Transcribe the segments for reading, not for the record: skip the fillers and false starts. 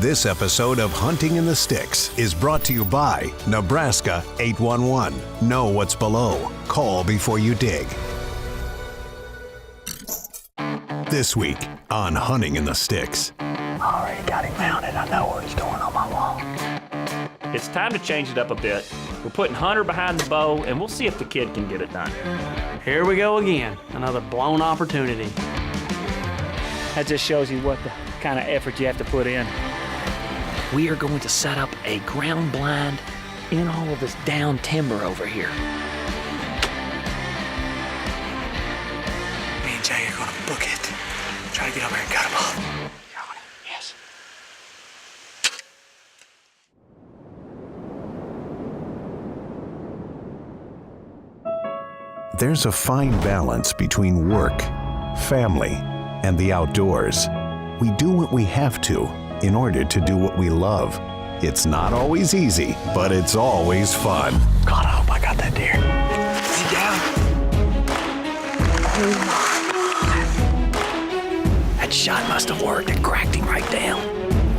This episode of Hunting in the Sticks is brought to you by Nebraska 811. Know what's below. Call before you dig. This week on Hunting in the Sticks. Already got him mounted. I know where he's going on my wall. It's time to change it up a bit. We're putting Hunter behind the bow, and we'll see if the kid can get it done. Here we go again. Another blown opportunity. That just shows you what the kind of effort you have to put in. We are going to set up a ground blind in all of this down timber over here. Me and Jay are gonna book it. Try to get over here and cut him off. Yes. There's a fine balance between work, family, and the outdoors. We do what we have to in order to do what we love. It's not always easy, but it's always fun. God, I hope I got that deer. Is he down? Oh my God. That shot must have worked. It cracked him right down.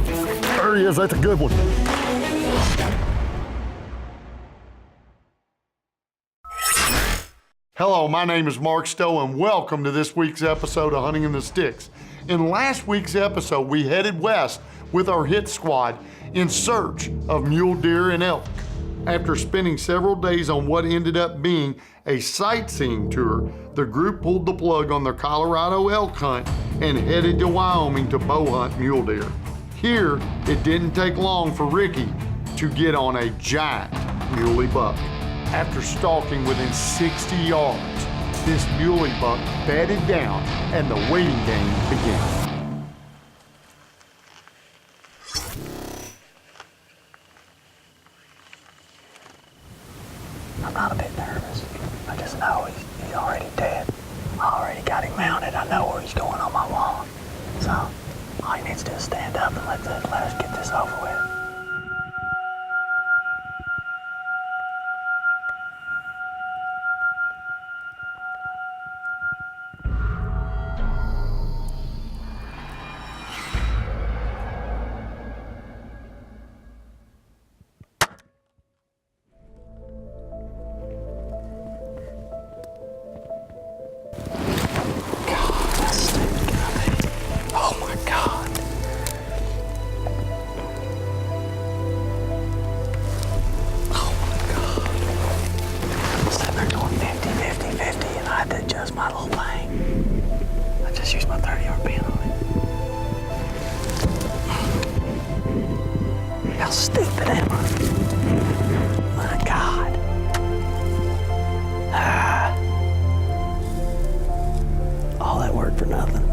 There he is. That's a good one. Hello, my name is Mark Stowe, and welcome to this week's episode of Hunting in the Sticks. In last week's episode, we headed west with our hit squad in search of mule deer and elk. After spending several days on what ended up being a sightseeing tour, the group pulled the plug on their Colorado elk hunt and headed to Wyoming to bow hunt mule deer. Here, it didn't take long for Ricky to get on a giant muley buck. After stalking within 60 yards, this muley buck bedded down and the waiting game began. I'm not a bit nervous. I just know he's already dead. I already got him mounted. I know where he's going on my lawn. So all he needs to do is stand up and let us get this over with. My little thing. I just used my 30-yard pin on it. How stupid am I? My God. All that work for nothing.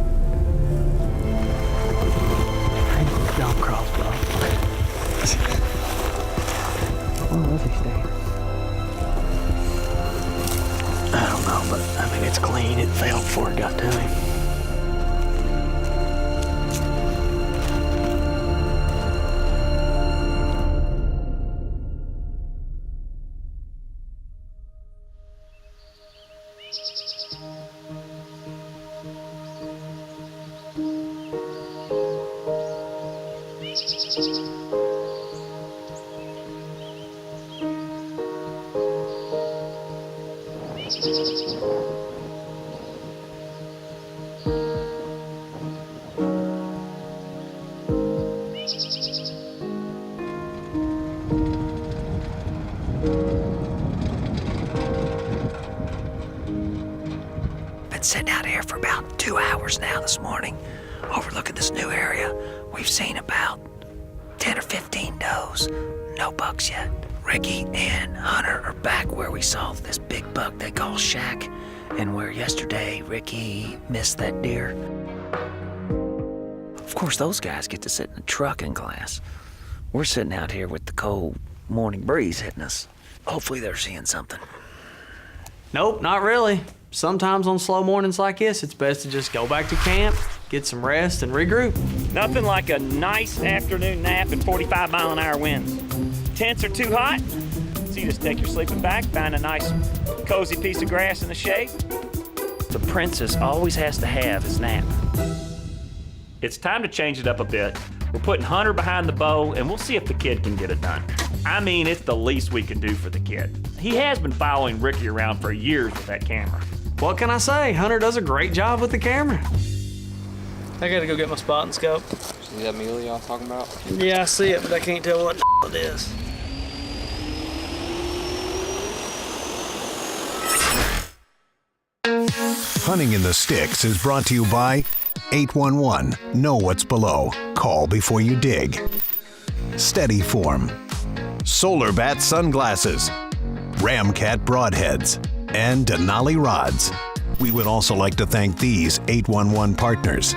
I ain't gonna jump crossbow. Where was he staying? I don't know, but I mean, it's clean. It failed before it got to him. Been sitting out here for about 2 hours now this morning, overlooking this new area. We've seen about 10 or 15 does, no bucks yet. Ricky and Hunter are back where we saw this big buck they call Shack, and where yesterday Ricky missed that deer. Of course, those guys get to sit in the trucking class. We're sitting out here with the cold morning breeze hitting us. Hopefully they're seeing something. Nope, not really. Sometimes on slow mornings like this, it's best to just go back to camp, get some rest, and regroup. Nothing like a nice afternoon nap and 45-mile-an-hour winds. Tents are too hot, so you just take your sleeping bag, find a nice, cozy piece of grass in the shade. The princess always has to have his nap. It's time to change it up a bit. We're putting Hunter behind the bow, and we'll see if the kid can get it done. I mean, it's the least we can do for the kid. He has been following Ricky around for years with that camera. What can I say? Hunter does a great job with the camera. I gotta go get my spotting scope. See that mule y'all talking about? Yeah, I see it, but I can't tell what it is. Hunting in the Sticks is brought to you by 811. Know what's below. Call before you dig. Steady Form. Solar Bat Sunglasses. Ramcat Broadheads. And Denali Rods. We would also like to thank these 811 partners.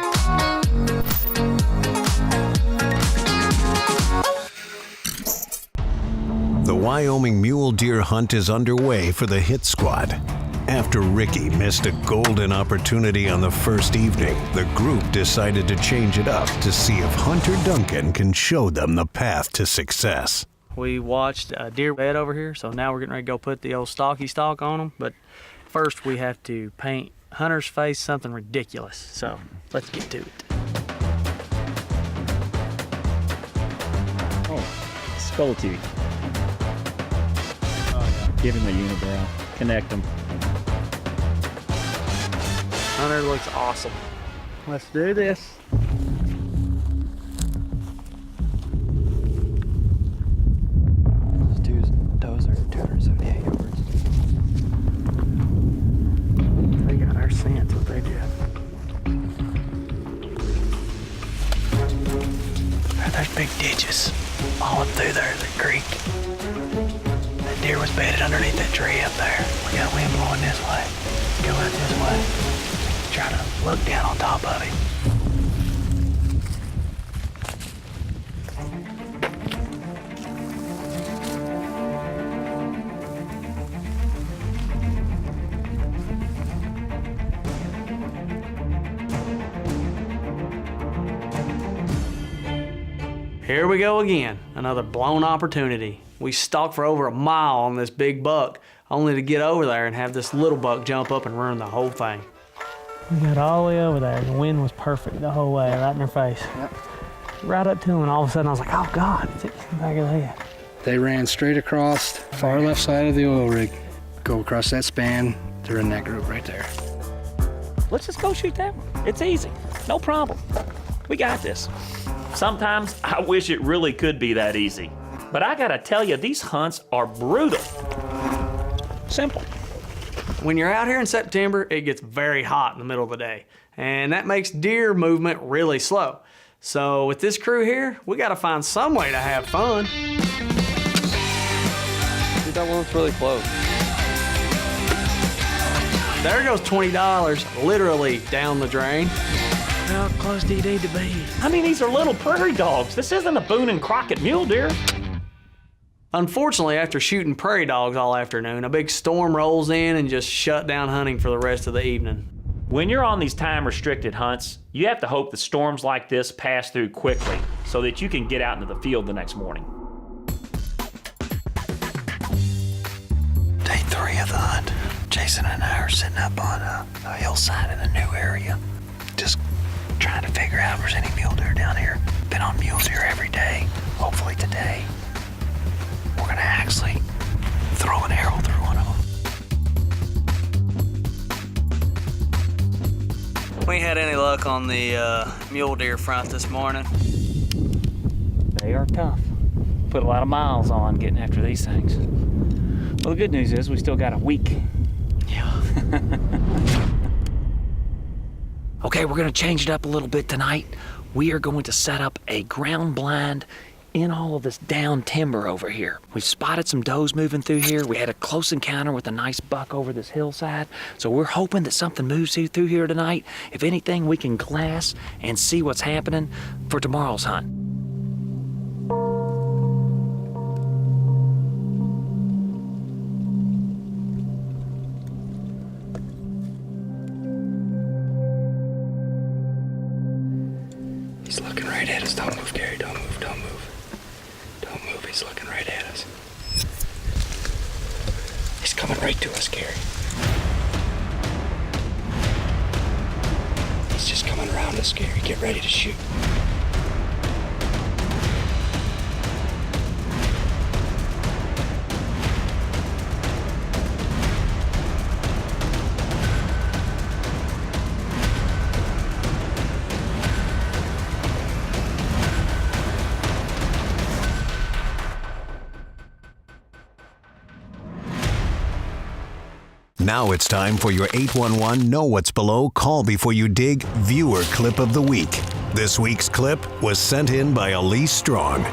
The Wyoming mule deer hunt is underway for the hit squad. After Ricky missed a golden opportunity on the first evening, the group decided to change it up to see if Hunter Duncan can show them the path to success. We watched a deer bed over here, so now we're getting ready to go put the old stocky stock on them. But first we have to paint Hunter's face something ridiculous. So let's get to it. Oh, skull teeth. Oh, yeah. Give him a unibrow. Connect them. Hunter looks awesome. Let's do this. Those are 278 yards. They got our scents, what they do. There's big ditches all up through there, the creek. That deer was bedded underneath that tree up there. We got wind blowing this way. Go out this way. Try to look down on top of him. Here we go again, another blown opportunity. We stalked for over a mile on this big buck, only to get over there and have this little buck jump up and ruin the whole thing. We got all the way over there. The wind was perfect the whole way, right in their face. Yep. Right up to him, and all of a sudden I was like, oh God, it's in the back of the head. They ran straight across the far left side of the oil rig, go across that span, they're in that group right there. Let's just go shoot that one. It's easy. No problem. We got this. Sometimes I wish it really could be that easy. But I gotta tell you, these hunts are brutal. Simple. When you're out here in September, it gets very hot in the middle of the day, and that makes deer movement really slow. So with this crew here, we gotta find some way to have fun. Dude, that one's really close. There goes $20 literally down the drain. How close do you need to be? I mean, these are little prairie dogs. This isn't a Boone and Crockett mule deer. Unfortunately, after shooting prairie dogs all afternoon, a big storm rolls in and just shut down hunting for the rest of the evening. When you're on these time-restricted hunts, you have to hope that storms like this pass through quickly so that you can get out into the field the next morning. Day 3 of the hunt. Jason and I are sitting up on a hillside in a new area. Just trying to figure out if there's any mule deer down here. Been on mule deer every day. Hopefully today, we're gonna actually throw an arrow through one of them. We ain't had any luck on the mule deer front this morning. They are tough. Put a lot of miles on getting after these things. Well, the good news is we still got a week. Yeah. Okay, we're gonna change it up a little bit tonight. We are going to set up a ground blind in all of this down timber over here. We've spotted some does moving through here. We had a close encounter with a nice buck over this hillside. So we're hoping that something moves through here tonight. If anything, we can glass and see what's happening for tomorrow's hunt. He's looking right at us. Don't move, Gary. Don't move, don't move. Don't move, he's looking right at us. He's coming right to us, Gary. He's just coming around us, Gary. Get ready to shoot. Now it's time for your 811 Know What's Below Call Before You Dig viewer clip of the week. This week's clip was sent in by Elise Strong.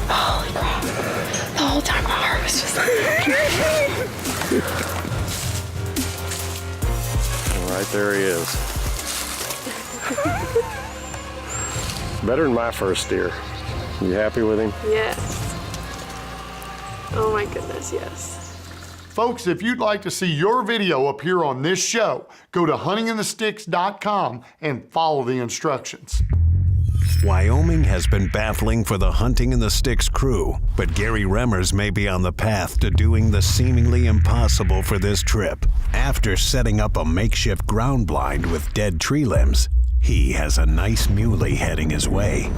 Holy crap. The whole time my heart was just like... Right there he is. Better than my first deer. You happy with him? Yes. Oh my goodness, yes. Folks, if you'd like to see your video appear on this show, go to huntinginthesticks.com and follow the instructions. Wyoming has been baffling for the Hunting in the Sticks crew, but Gary Remmers may be on the path to doing the seemingly impossible for this trip. After setting up a makeshift ground blind with dead tree limbs, he has a nice muley heading his way.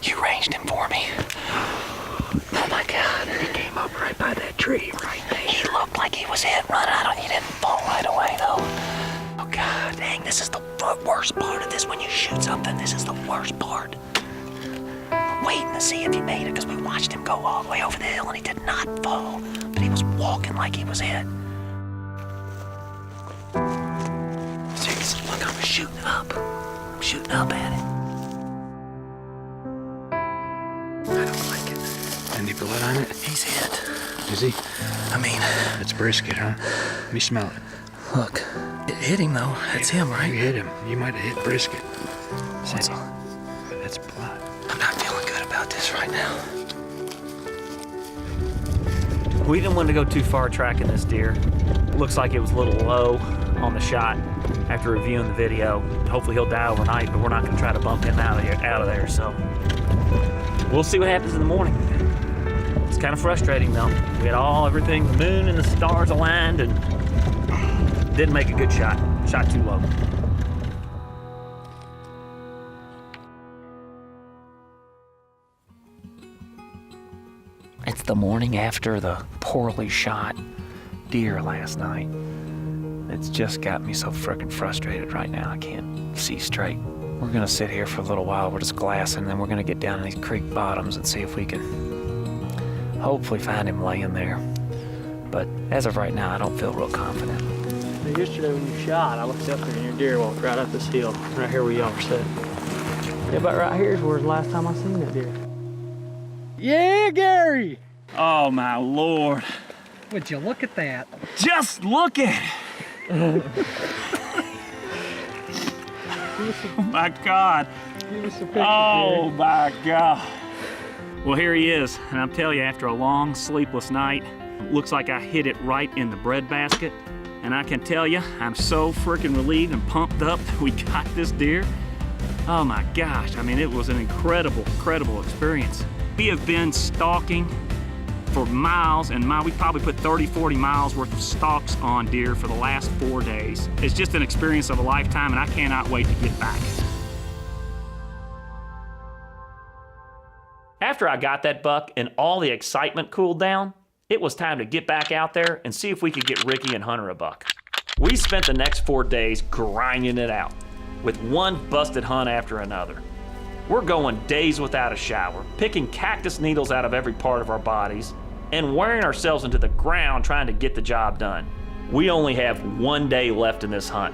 You ranged him for me. Oh my God. He came up right by that tree right there. He looked like he was hit running. He didn't fall right away though. Oh God, dang, this is the worst part of this. When you shoot something, this is the worst part. Waiting to see if he made it because we watched him go all the way over the hill and he did not fall. But he was walking like he was hit. Seriously, look, I'm shooting up. I'm shooting up at it. I don't like it. Any blood on it? He's hit. Is he? I mean... It's brisket, huh? Let me smell it. Look, it hit him though. That's him, right? You hit him. You might have hit brisket. What's on? That's blood. I'm not feeling good about this right now. We didn't want to go too far tracking this deer. Looks like it was a little low on the shot after reviewing the video. Hopefully he'll die overnight, but we're not going to try to bump him out of there, so... We'll see what happens in the morning. It's kind of frustrating though. We had everything, the moon and the stars aligned and didn't make a good shot. Shot too low. It's the morning after the poorly shot deer last night. It's just got me so frickin' frustrated right now. I can't see straight. We're gonna sit here for a little while. We're just glassing, and then we're gonna get down in these creek bottoms and see if we can hopefully find him laying there. But as of right now, I don't feel real confident. Yesterday when you shot, I looked up there and your deer walked right up this hill, right here where y'all were sitting. Yeah, about right here is where the last time I seen that deer. Yeah, Gary! Oh my Lord. Would you look at that? Just look at it. Oh my God. Give us a picture, Oh Gary. my God. Well, here he is. And I'm telling you, after a long, sleepless night, looks like I hit it right in the breadbasket. And I can tell you, I'm so freaking relieved and pumped up that we got this deer. Oh my gosh. I mean, it was an incredible, incredible experience. We have been stalking for miles and miles. We probably put 30, 40 miles worth of stalks on deer for the last 4 days. It's just an experience of a lifetime, and I cannot wait to get back. After I got that buck and all the excitement cooled down, it was time to get back out there and see if we could get Ricky and Hunter a buck. We spent the next 4 days grinding it out with one busted hunt after another. We're going days without a shower, picking cactus needles out of every part of our bodies, and wearing ourselves into the ground trying to get the job done. We only have 1 day left in this hunt.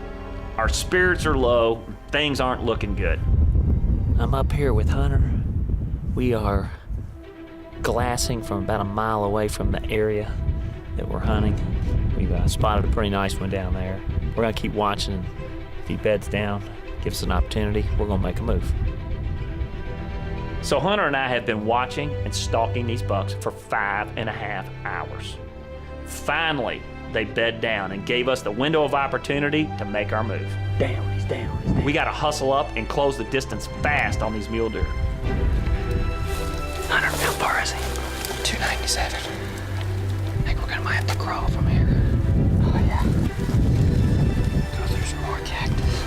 Our spirits are low, things aren't looking good. I'm up here with Hunter. We are glassing from about a mile away from the area that we're hunting. We've spotted a pretty nice one down there. We're gonna keep watching. If he beds down, gives us an opportunity, we're gonna make a move. So Hunter and I have been watching and stalking these bucks for 5.5 hours. Finally, they bed down and gave us the window of opportunity to make our move. Down, he's down, he's down. We gotta hustle up and close the distance fast on these mule deer. Hunter, how far is he? 297. I think we're gonna might have to crawl from here. Oh yeah. Go through some more cactus.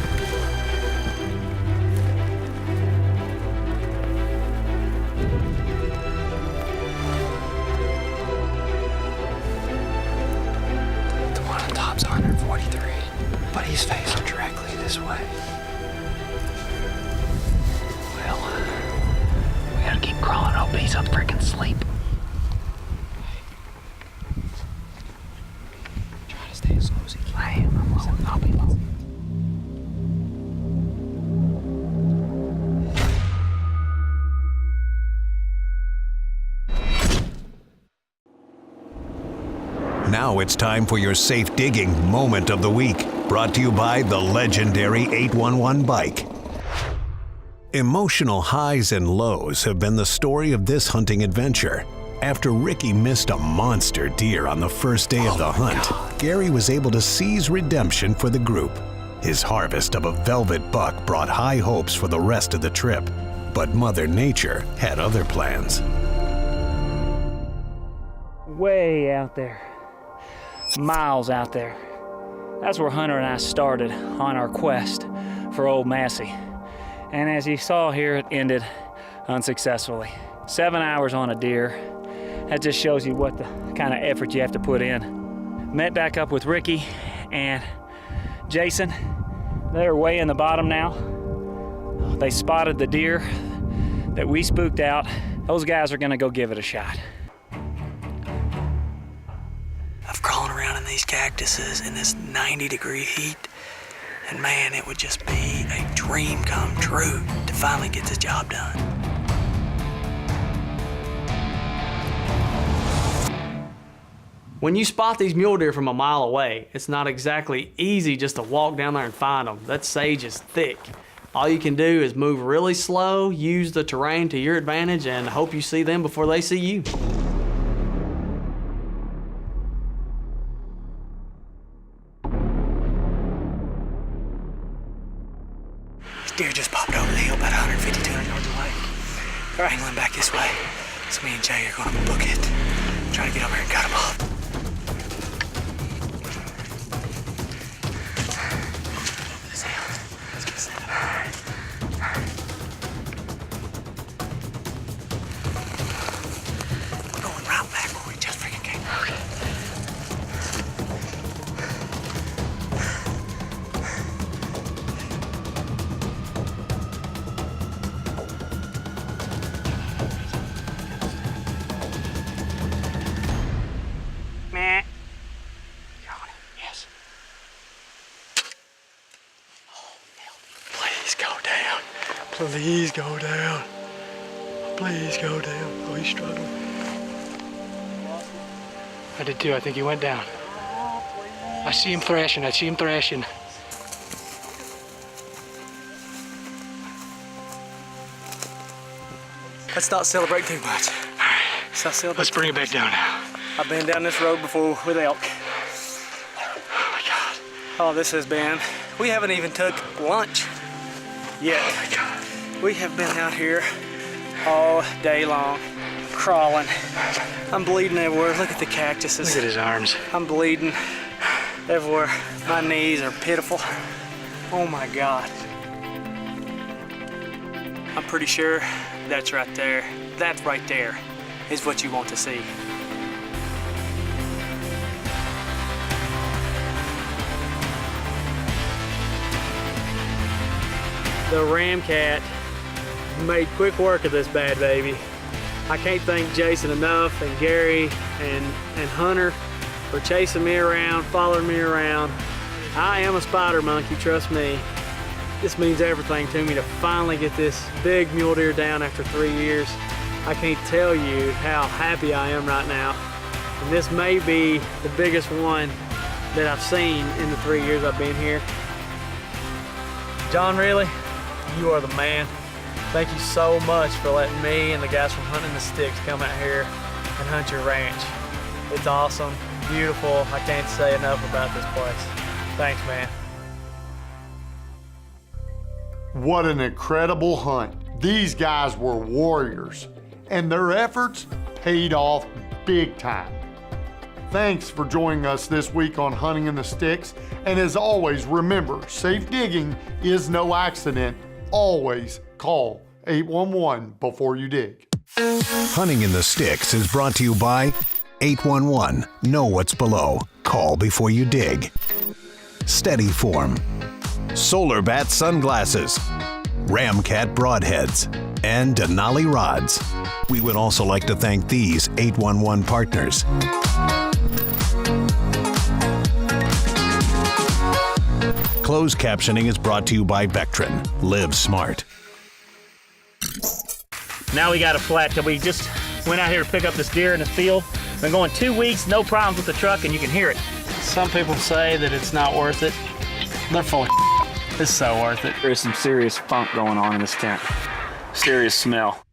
The one on top's 143, but he's facing directly this way. Well, we gotta keep crawling. Hope he's up freaking asleep. Try to stay as low as he can. I am. I'm low. I'll be low. Now it's time for your safe digging moment of the week, brought to you by the legendary 811 bike. Emotional highs and lows have been the story of this hunting adventure. After Ricky missed a monster deer on the first day of the hunt, Gary was able to seize redemption for the group. His harvest of a velvet buck brought high hopes for the rest of the trip, but Mother Nature had other plans. Way out there, miles out there. That's where Hunter and I started on our quest for Old Massey. And as you saw here, it ended unsuccessfully. 7 hours on a deer. That just shows you what the kind of effort you have to put in. Met back up with Ricky and Jason. They're way in the bottom now. They spotted the deer that we spooked out. Those guys are gonna go give it a shot. I've crawled around in these cactuses in this 90-degree heat, and man, it would just be a dream come true to finally get this job done. When you spot these mule deer from a mile away, it's not exactly easy just to walk down there and find them. That sage is thick. All you can do is move really slow, use the terrain to your advantage, and hope you see them before they see you. This deer just popped over the hill about 150, 200 yards away. They're angling back this way, so me and Jay are gonna book it. Try to get over here and cut him off. Let's get set up. We're going right back where we just freaking came. Okay. Meh. Yes. Oh, please go down. Please go down. Please go down. Oh, he's struggling. I did too. I think he went down. I see him thrashing. I see him thrashing. Let's not celebrate too much. Let's bring it back down now. I've been down this road before with elk. Oh my God. Oh, this has been, we haven't even took lunch yet. Oh my God. We have been out here all day long, crawling. I'm bleeding everywhere. Look at the cactuses. Look at his arms. I'm bleeding everywhere. My knees are pitiful. Oh my God. I'm pretty sure that's right there. That right there is what you want to see. The ram cat made quick work of this bad baby. I can't thank Jason enough, and Gary and Hunter for chasing me around, following me around. I am a spider monkey, trust me. This means everything to me to finally get this big mule deer down after 3 years. I can't tell you how happy I am right now. And this may be the biggest one that I've seen in the 3 years I've been here. John, really, you are the man. Thank you so much for letting me and the guys from Hunting the Sticks come out here and hunt your ranch. It's awesome, beautiful. I can't say enough about this place. Thanks, man. What an incredible hunt. These guys were warriors, and their efforts paid off big time. Thanks for joining us this week on Hunting in the Sticks. And as always, remember, safe digging is no accident. Always call 811 before you dig. Hunting in the Sticks is brought to you by 811. Know what's below. Call before you dig. Steady Form. Solar Bat Sunglasses. Ramcat Broadheads. And Denali Rods. We would also like to thank these 811 partners. Closed captioning is brought to you by Vectran. Live smart. Now we got a flat. We just went out here to pick up this deer in the field. Been going 2 weeks, no problems with the truck, and you can hear it. Some people say that it's not worth it. They're full of It's so worth it. There's some serious funk going on in this tent. Serious smell.